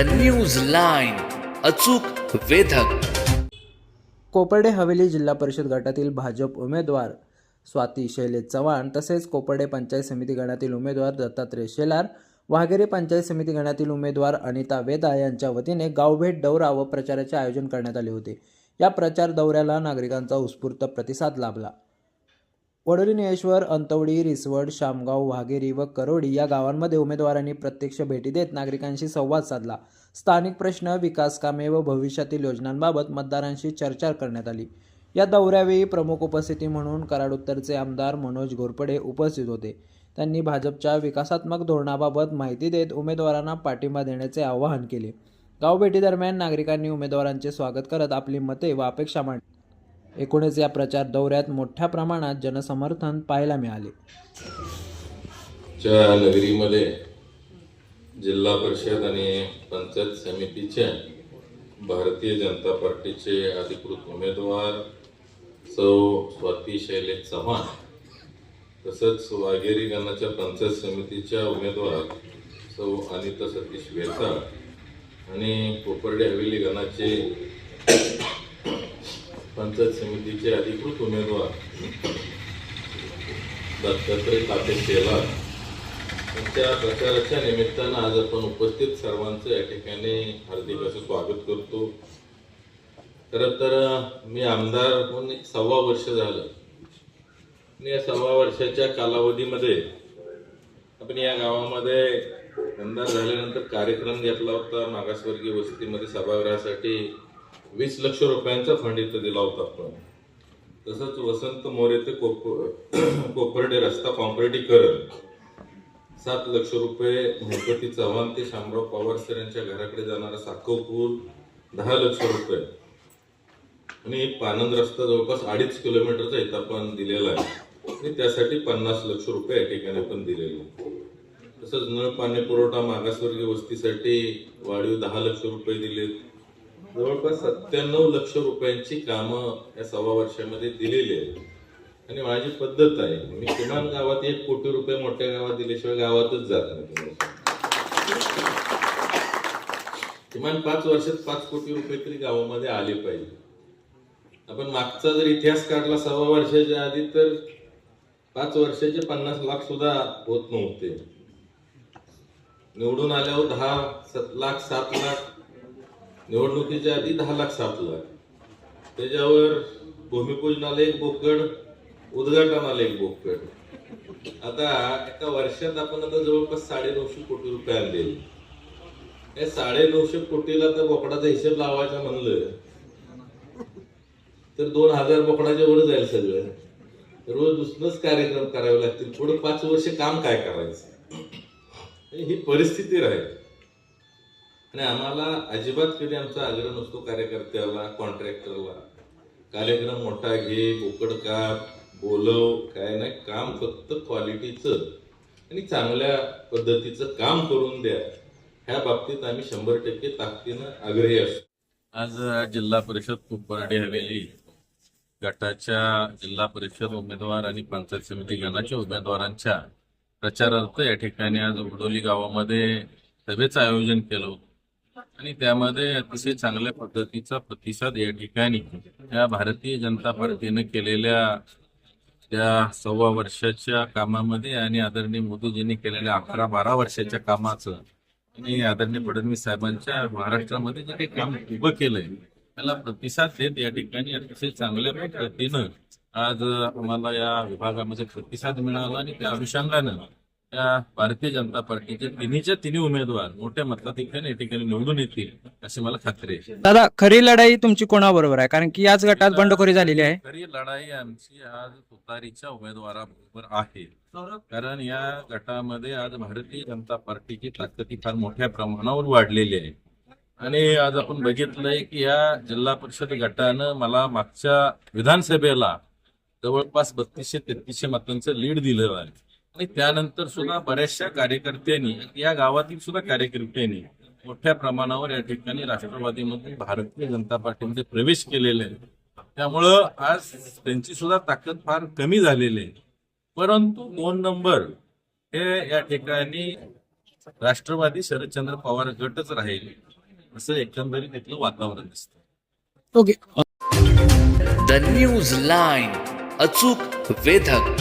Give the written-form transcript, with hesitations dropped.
News line, अचूक वेधक. कोपर्डे हवेली जिल्हा परिषद गटातील भाजप उमेदवार स्वाती शैलेश चव्हाण तसेच कोपर्डे पंचायत समिती गणातील उमेदवार दत्तात्रय शेलार, वाघेरी पंचायत समिती गणातील उमेदवार अनिता वेदा यांच्या वतीने गावभेट दौरा व प्रचाराचे आयोजन करण्यात आले होते. या प्रचार दौऱ्याला नागरिकांचा उत्स्फूर्त प्रतिसाद लाभला. वडोली, निळेश्वर, अंतवडी, रिसवड, शामगाव, वाघेरी व करोडी या गावांमध्ये उमेदवारांनी प्रत्यक्ष भेटी देत नागरिकांशी संवाद साधला. स्थानिक प्रश्न, विकास कामे व भविष्यातील योजनांबाबत मतदारांशी चर्चा करण्यात आली. या दौऱ्यावेळी प्रमुख उपस्थिती म्हणून कराड उत्तरचे आमदार मनोज घोरपडे उपस्थित होते. त्यांनी भाजपच्या विकासात्मक धोरणाबाबत माहिती देत उमेदवारांना पाठिंबा देण्याचे आवाहन केले. गावभेटीदरम्यान नागरिकांनी उमेदवारांचे स्वागत करत आपली मते व अपेक्षा मांडली. एकूणच या प्रचार दौऱ्यात मोठ्या प्रमाणात जनसमर्थन पाहायला मिळाले. च्या नगरीमध्ये जिल्हा परिषद आणि पंचायत समितीच्या भारतीय जनता पार्टीचे अधिकृत उमेदवार सौ स्वाती शैलेश चव्हाण तसंच वाघेरी गणाच्या पंचायत समितीच्या उमेदवार सौ अनिता सतीश वेताळ आणि कोपर्डे हवेली गणाचे पंचायत समितीचे अधिकृत उमेदवार दत्तात्रय शेलार यांच्या प्रचाराच्या निमित्तानं आज आपण उपस्थित सर्वांचं या ठिकाणी हार्दिक असं स्वागत करतो. खरं तर मी आमदार होऊन 1.25 वर्ष झालं आणि या 1.25 वर्षाच्या कालावधीमध्ये आपण या गावामध्ये आमदार झाल्यानंतर कार्यक्रम घेतला होता. मागासवर्गीय वस्तीमध्ये सभागृहासाठी 20 लाख रुपयांचा फंड इथं दिला होता आपण. तसंच वसंत मोरे ते कोपर्डे रस्ता कॉन्क्रिटीकरण 7 लाख रुपये, गणपती चव्हाण ते शामराव पवार सर यांच्या घराकडे जाणारा साखव पूल 10 लाख रुपये आणि पानंद रस्ता जवळपास 2.5 किलोमीटरचा इथं आपण दिलेला आहे आणि त्यासाठी 50 लाख रुपये या ठिकाणी आपण दिलेले. तसंच नळ पाणी पुरवठा मागासवर्गीय वस्तीसाठी वाढीव 10 लाख रुपये दिले. जवळपास 97 लाख रुपयांची कामं या 1.25 वर्षामध्ये दिलेली आहेत. आणि माझी पद्धत आहे, मी किमान गावात 1 कोटी रुपये मोठ्या गावात दिल्याशिवाय गावातच जात नाही. किमान 5 वर्षात 5 कोटी रुपये तरी गावामध्ये आले पाहिजे. आपण मागचा जर इतिहास काढला 1.25 वर्षाच्या आधी तर 5 वर्षाचे 50 लाख सुद्धा होत नव्हते. निवडून आल्यावर 10 लाख 7 लाख, निवडणुकीच्या आधी 10 लाख 7 लाख, त्याच्यावर भूमिपूजनाला 1 बोकड, उद्घाटनाला 1 बोकड. आता एका वर्षात आपण आता जवळपास 950 कोटी रुपये आणले. या 950 कोटीला तर बोकडाचा हिशोब लावायचा म्हणलं तर 2000 बोकडाच्या वर जाईल सगळं. रोज दुसरंच कार्यक्रम करावे लागतील. पुढे 5 वर्ष काम काय करायचं ही परिस्थिती राहील. आणि आम्हाला अजिबात कधी आमचा आग्रह नसतो कार्यकर्त्याला, कॉन्ट्रॅक्टरला कार्यक्रम मोठा घे, बोकड काप, बोलव, काय नाही. काम फक्त क्वालिटीचं आणि चांगल्या पद्धतीचं काम करून द्या. ह्या बाबतीत आम्ही 100% ताकदीनं आग्रही असतो. आज जिल्हा परिषद कोपर्डे हवेली गटाच्या जिल्हा परिषद उमेदवार आणि पंचायत समिती गणाच्या उमेदवारांच्या प्रचारार्थ या ठिकाणी आज वडोली गावामध्ये सभेचं आयोजन केलं होतं आणि त्यामध्ये अतिशय चांगल्या पद्धतीचा प्रतिसाद या ठिकाणी या भारतीय जनता पार्टीने केलेल्या त्या 1.25 वर्षाच्या कामामध्ये आणि आदरणीय मोदीजींनी केलेल्या 11-12 वर्षाच्या कामाचं आणि आदरणीय फडणवीस साहेबांच्या महाराष्ट्रामध्ये जे काही काम उभं केलंय त्याला प्रतिसाद देत या ठिकाणी अतिशय चांगल्या पद्धतीनं आज आम्हाला या विभागामध्ये प्रतिसाद मिळाला आणि त्या अनुषंगानं या भारतीय जनता पार्टीचे तिन्ही उमेदवार मोठ्या मताधिक्याने या ठिकाणी निवडून येतील अशी मला खात्री आहे. दादा, खरी लढाई तुमची कोणाबरोबर आहे? कारण की याच गटात बंडखोरी झालेली आहे. खरी लढाई आमची आज तुतारीच्या उमेदवाराबरोबर आहे. कारण या गटामध्ये आज भारतीय जनता पार्टीची ताकद फार मोठ्या प्रमाणावर वाढलेली आहे. आणि आज आपण बघितलंय की या जिल्हा परिषद गटानं मला मागच्या विधानसभेला जवळपास 3200-3300 मतांचं लीड दिलेलं आहे. आणि त्यानंतर सुद्धा बऱ्याचशा कार्यकर्त्यांनी, या गावातील सुद्धा कार्यकर्त्यांनी मोठ्या प्रमाणावर या ठिकाणी राष्ट्रवादीमधून भारतीय जनता पार्टीमध्ये प्रवेश केलेले आहे. त्यामुळं आज त्यांची सुद्धा ताकद फार कमी झालेली आहे. परंतु 2 नंबर हे या ठिकाणी राष्ट्रवादी शरदचंद्र पवार गटच राहील असं एकंदरीत इथलं वातावरण दिसतं. ओके. द न्यूज लाईन अचूक वेधक.